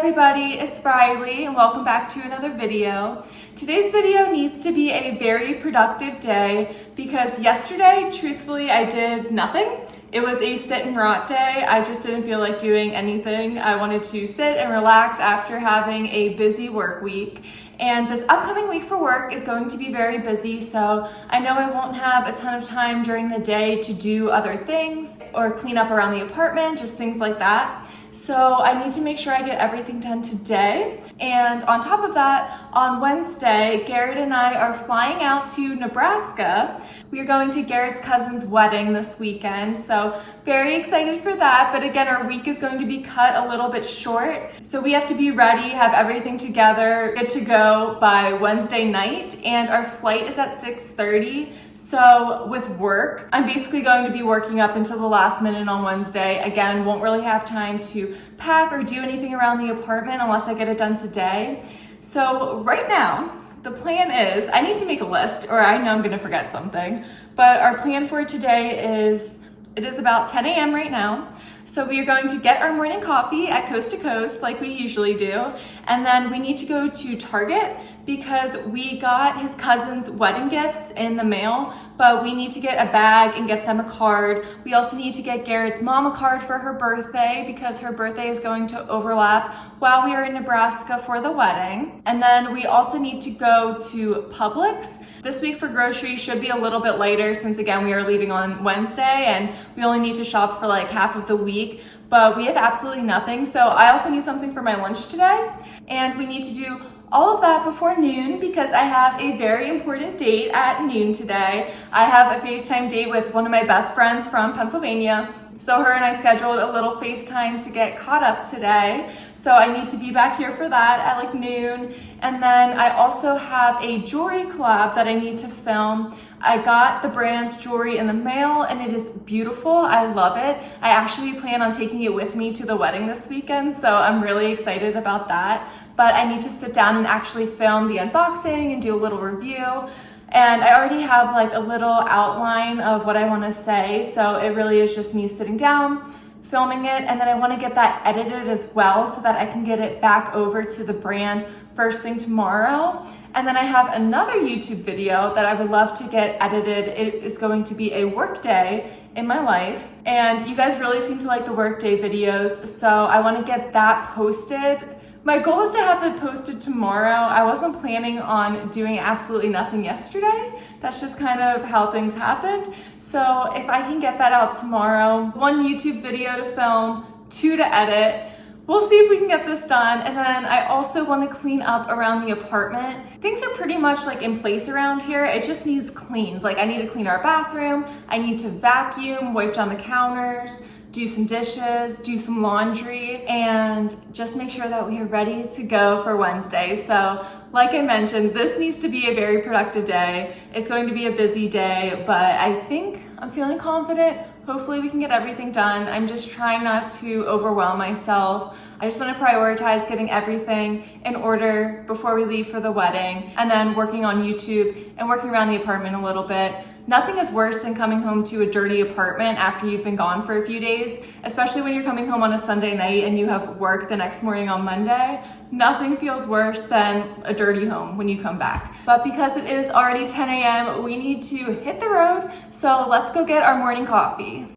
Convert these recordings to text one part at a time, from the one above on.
everybody, it's Riley and welcome back to another video. Today's video needs to be a very productive day because yesterday, truthfully, I did nothing. It was a sit and rot day. I just didn't feel like doing anything. I wanted to sit and relax after having a busy work week. And this upcoming week for work is going to be very busy, so I know I won't have a ton of time during the day to do other things or clean up around the apartment, just things like that. So I need to make sure I get everything done today. And on top of that, on Wednesday, Garrett and I are flying out to Nebraska. We are going to Garrett's cousin's wedding this weekend, so very excited for that. But again, our week is going to be cut a little bit short. So we have to be ready, have everything together, good to go by Wednesday night. And our flight is at 6:30. So with work, I'm basically going to be working up until the last minute on Wednesday. Again, won't really have time to pack or do anything around the apartment unless I get it done today. So right now, the plan is, I need to make a list or I know I'm gonna forget something, but our plan for today is, it is about 10 a.m. right now. So we are going to get our morning coffee at Coast to Coast like we usually do. And then we need to go to Target because we got his cousin's wedding gifts in the mail, but we need to get a bag and get them a card. We also need to get Garrett's mom a card for her birthday because her birthday is going to overlap while we are in Nebraska for the wedding. And then we also need to go to Publix. This week for groceries should be a little bit later since again, we are leaving on Wednesday and we only need to shop for like half of the week, but we have absolutely nothing. So I also need something for my lunch today. And we need to do all of that before noon because I have a very important date at noon today. I have a FaceTime date with one of my best friends from Pennsylvania. So her and I scheduled a little FaceTime to get caught up today. So I need to be back here for that at like noon. And then I also have a jewelry collab that I need to film. I got the brand's jewelry in the mail and it is beautiful. I love it. I actually plan on taking it with me to the wedding this weekend. So I'm really excited about that. But I need to sit down and actually film the unboxing and do a little review. And I already have like a little outline of what I want to say. So it really is just me sitting down, filming it, and then I want to get that edited as well so that I can get it back over to the brand first thing tomorrow. And then I have another YouTube video that I would love to get edited. It is going to be a work day in my life. And you guys really seem to like the workday videos. So I want to get that posted. My goal is to have it posted tomorrow. I wasn't planning on doing absolutely nothing yesterday. That's just kind of how things happened. So if I can get that out tomorrow, 1 YouTube video to film, 2 to edit, we'll see if we can get this done. And then I also want to clean up around the apartment. Things are pretty much like in place around here. It just needs cleaned. Like I need to clean our bathroom. I need to vacuum, wipe down the counters, do some dishes, do some laundry, and just make sure that we are ready to go for Wednesday. So like I mentioned, this needs to be a very productive day. It's going to be a busy day, but I think I'm feeling confident. Hopefully we can get everything done. I'm just trying not to overwhelm myself. I just want to prioritize getting everything in order before we leave for the wedding, and then working on YouTube and working around the apartment a little bit. Nothing is worse than coming home to a dirty apartment after you've been gone for a few days, especially when you're coming home on a Sunday night and you have work the next morning on Monday. Nothing feels worse than a dirty home when you come back. But because it is already 10 a.m., we need to hit the road. So let's go get our morning coffee.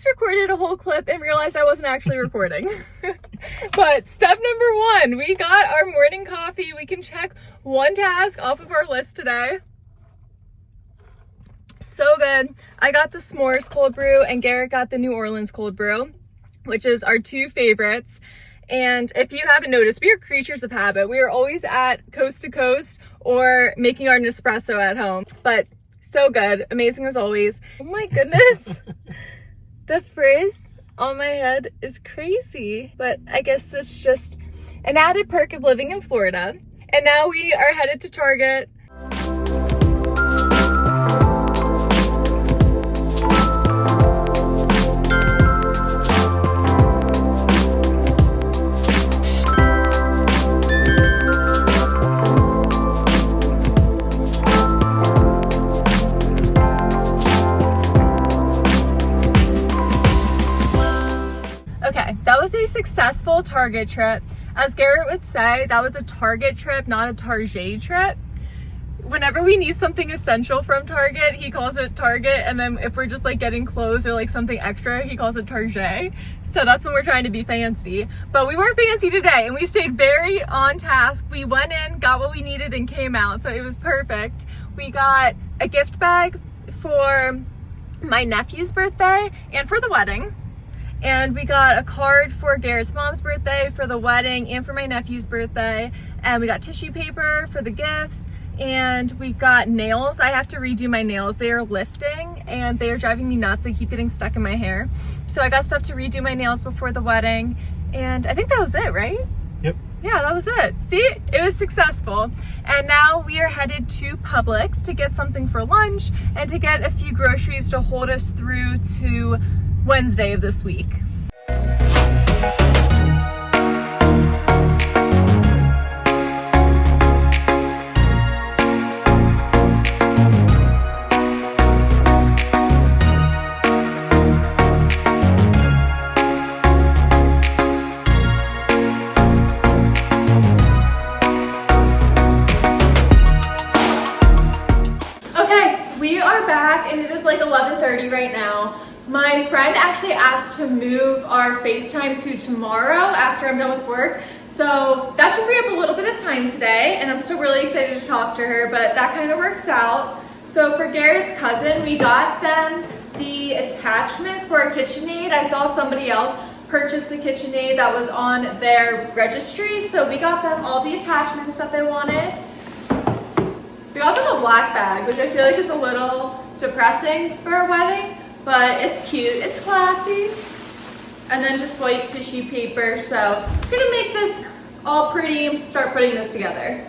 Recorded a whole clip and realized I wasn't actually recording. But step number 1, we got our morning coffee. We can check one task off of our list today. So good. I got the s'mores cold brew and Garrett got the New Orleans cold brew, which is our 2 favorites. And if you haven't noticed, we are creatures of habit. We are always at Coast to Coast or making our Nespresso at home. But so good, amazing as always. Oh my goodness. The frizz on my head is crazy, but I guess this just an added perk of living in Florida. And now we are headed to Target. Okay, that was a successful Target trip. As Garrett would say, that was a Target trip, not a Target trip. Whenever we need something essential from Target, he calls it Target, and then if we're just like getting clothes or like something extra, he calls it Target. So that's when we're trying to be fancy. But we weren't fancy today, and we stayed very on task. We went in, got what we needed, and came out, so it was perfect. We got a gift bag for my nephew's birthday and for the wedding. And we got a card for Garrett's mom's birthday, for the wedding, and for my nephew's birthday. And we got tissue paper for the gifts. And we got nails. I have to redo my nails. They are lifting and they are driving me nuts. They keep getting stuck in my hair. So I got stuff to redo my nails before the wedding. And I think that was it, right? Yep. Yeah, that was it. See, it was successful. And now we are headed to Publix to get something for lunch and to get a few groceries to hold us through to Wednesday of this week. Okay, we are back and it is like 11:30 right now. My friend actually asked to move our FaceTime to tomorrow after I'm done with work. So that should free up a little bit of time today, and I'm still really excited to talk to her, but that kind of works out. So for Garrett's cousin, we got them the attachments for a KitchenAid. I saw somebody else purchase the KitchenAid that was on their registry, so we got them all the attachments that they wanted. We got them a black bag, which I feel like is a little depressing for a wedding. But it's cute, it's classy. And then just white tissue paper. So I'm gonna make this all pretty, start putting this together.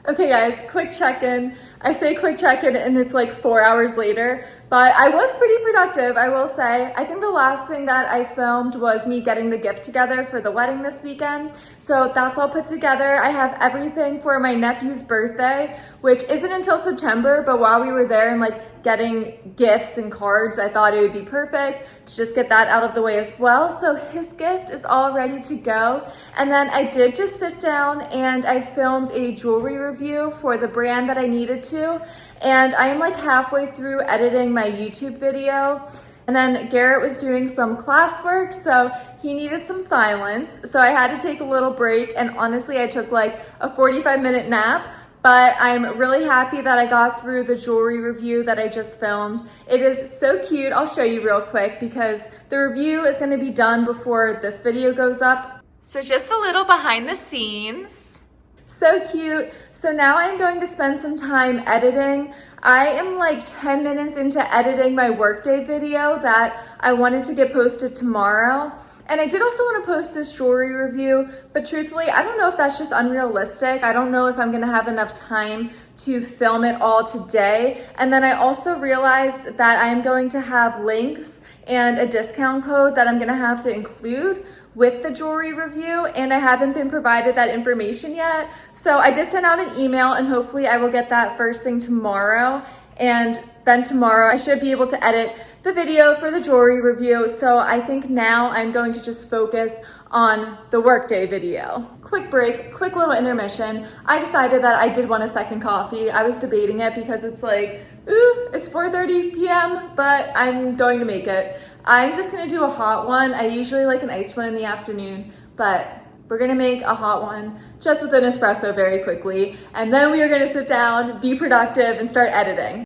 Okay guys, quick check-in. I say quick check-in and it's like 4 hours later, but I was pretty productive, I will say. I think the last thing that I filmed was me getting the gift together for the wedding this weekend. So that's all put together. I have everything for my nephew's birthday, which isn't until September, but while we were there and like getting gifts and cards, I thought it would be perfect to just get that out of the way as well. So his gift is all ready to go. And then I did just sit down and I filmed a jewelry review for the brand that I needed to. And I am like halfway through editing my YouTube video. And then Garrett was doing some classwork, so he needed some silence. So I had to take a little break, and honestly, I took like a 45-minute nap. But I'm really happy that I got through the jewelry review that I just filmed. It is so cute. I'll show you real quick because the review is going to be done before this video goes up. So just a little behind the scenes. So cute. So now I'm going to spend some time editing. I am like 10 minutes into editing my workday video that I wanted to get posted tomorrow. And I did also want to post this jewelry review, but truthfully, I don't know if that's just unrealistic. I don't know if I'm going to have enough time to film it all today. And then I also realized that I am going to have links and a discount code that I'm going to have to include with the jewelry review, and I haven't been provided that information yet. So I did send out an email, and hopefully I will get that first thing tomorrow. And then tomorrow I should be able to edit the video for the jewelry review. So I think now I'm going to just focus on the workday video. Quick break, quick little intermission. I decided that I did want a second coffee. I was debating it because it's like, it's 4:30 p.m., but I'm going to make it. I'm just gonna do a hot one. I usually like an iced one in the afternoon, but we're gonna make a hot one just with an espresso very quickly. And then we are gonna sit down, be productive, and start editing.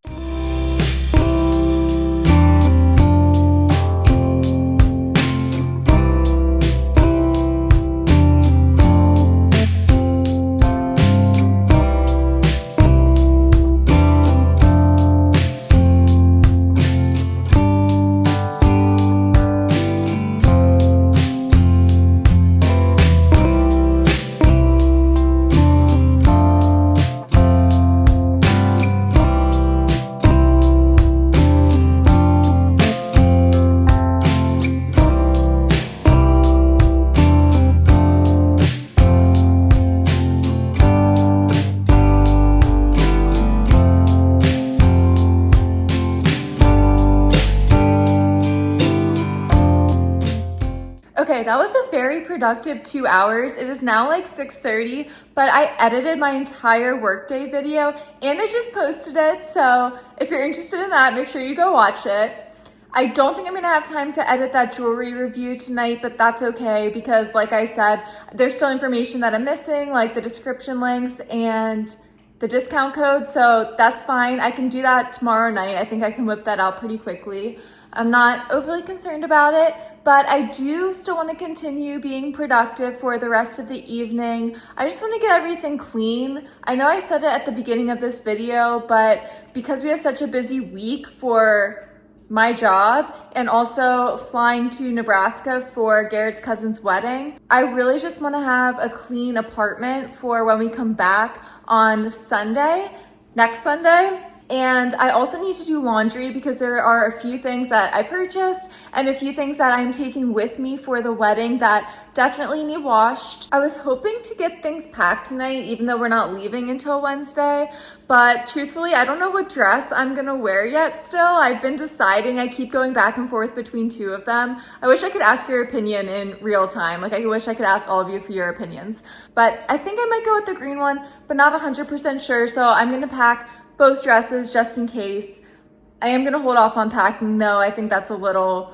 Okay, that was a very productive 2 hours. It is now like 6:30, but I edited my entire workday video and I just posted it. So if you're interested in that, make sure you go watch it. I don't think I'm gonna have time to edit that jewelry review tonight, but that's okay because like I said, there's still information that I'm missing, like the description links and the discount code. So that's fine. I can do that tomorrow night. I think I can whip that out pretty quickly. I'm not overly concerned about it, but I do still want to continue being productive for the rest of the evening. I just want to get everything clean. I know I said it at the beginning of this video, but because we have such a busy week for my job and also flying to Nebraska for Garrett's cousin's wedding, I really just want to have a clean apartment for when we come back on Sunday, next Sunday. And I also need to do laundry because there are a few things that I purchased and a few things that I'm taking with me for the wedding that definitely need washed. I was hoping to get things packed tonight, even though we're not leaving until Wednesday. But truthfully, I don't know what dress I'm gonna wear yet still. I've been deciding. I keep going back and forth between two of them. I wish I could ask your opinion in real time. Like, I wish I could ask all of you for your opinions. But I think I might go with the green one, but not 100% sure. So I'm gonna pack both dresses just in case. I am gonna hold off on packing though. I think that's a little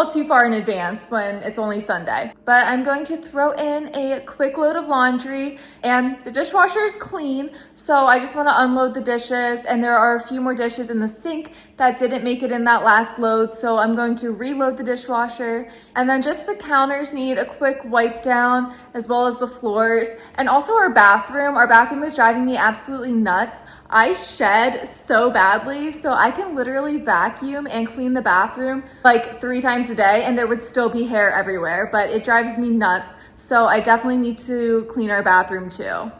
too far in advance when it's only Sunday. But I'm going to throw in a quick load of laundry and the dishwasher is clean. So I just wanna unload the dishes and there are a few more dishes in the sink that didn't make it in that last load. So I'm going to reload the dishwasher. And then just the counters need a quick wipe down as well as the floors. And also our bathroom. Our bathroom is driving me absolutely nuts. I shed so badly, so I can literally vacuum and clean the bathroom like 3 times a day and there would still be hair everywhere, but it drives me nuts. So I definitely need to clean our bathroom too.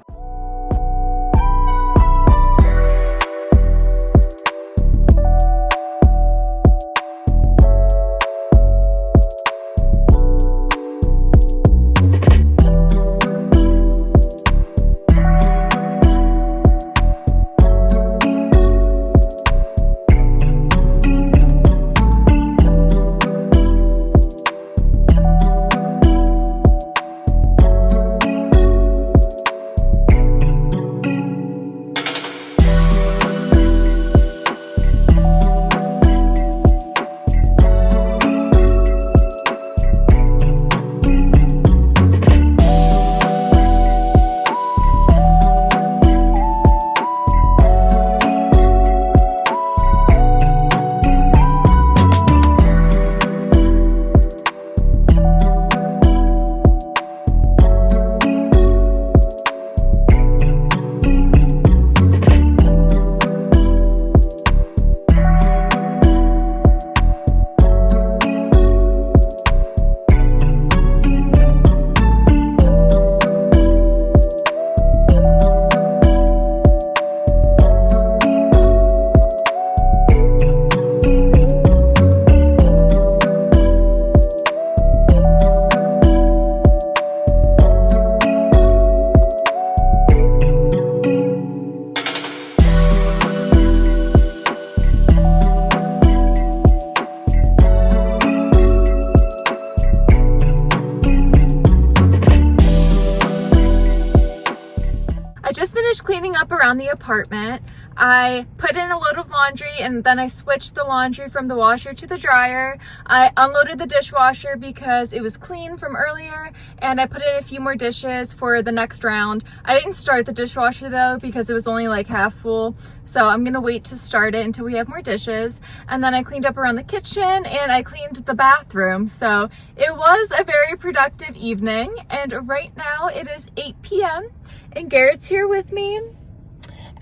I just finished cleaning up around the apartment. I put in a load of laundry and then I switched the laundry from the washer to the dryer. I unloaded the dishwasher because it was clean from earlier and I put in a few more dishes for the next round. I didn't start the dishwasher though because it was only like half full. So I'm gonna wait to start it until we have more dishes. And then I cleaned up around the kitchen and I cleaned the bathroom. So it was a very productive evening. And right now it is 8 p.m. and Garrett's here with me.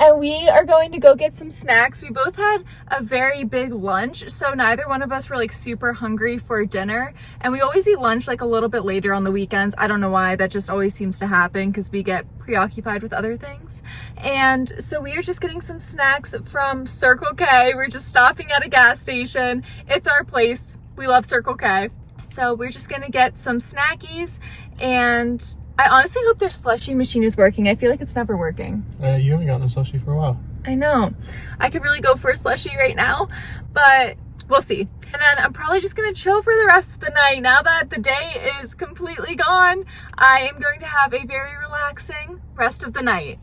And we are going to go get some snacks. We both had a very big lunch, so neither one of us were like super hungry for dinner. And we always eat lunch like a little bit later on the weekends. I don't know why, that just always seems to happen because we get preoccupied with other things. And so we are just getting some snacks from Circle K. We're just stopping at a gas station. It's our place. We love Circle K. So we're just gonna get some snackies, and I honestly hope their slushie machine is working. I feel like it's never working. You haven't gotten a slushie for a while. I know. I could really go for a slushie right now, but We'll see. And then I'm probably just gonna chill for the rest of the night. Now that the day is completely gone, I am going to have a very relaxing rest of the night.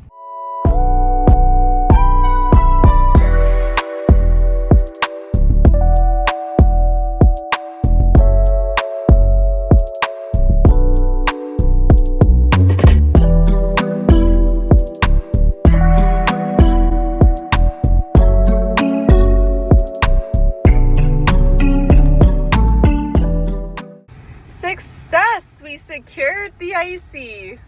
Success! We secured the icy.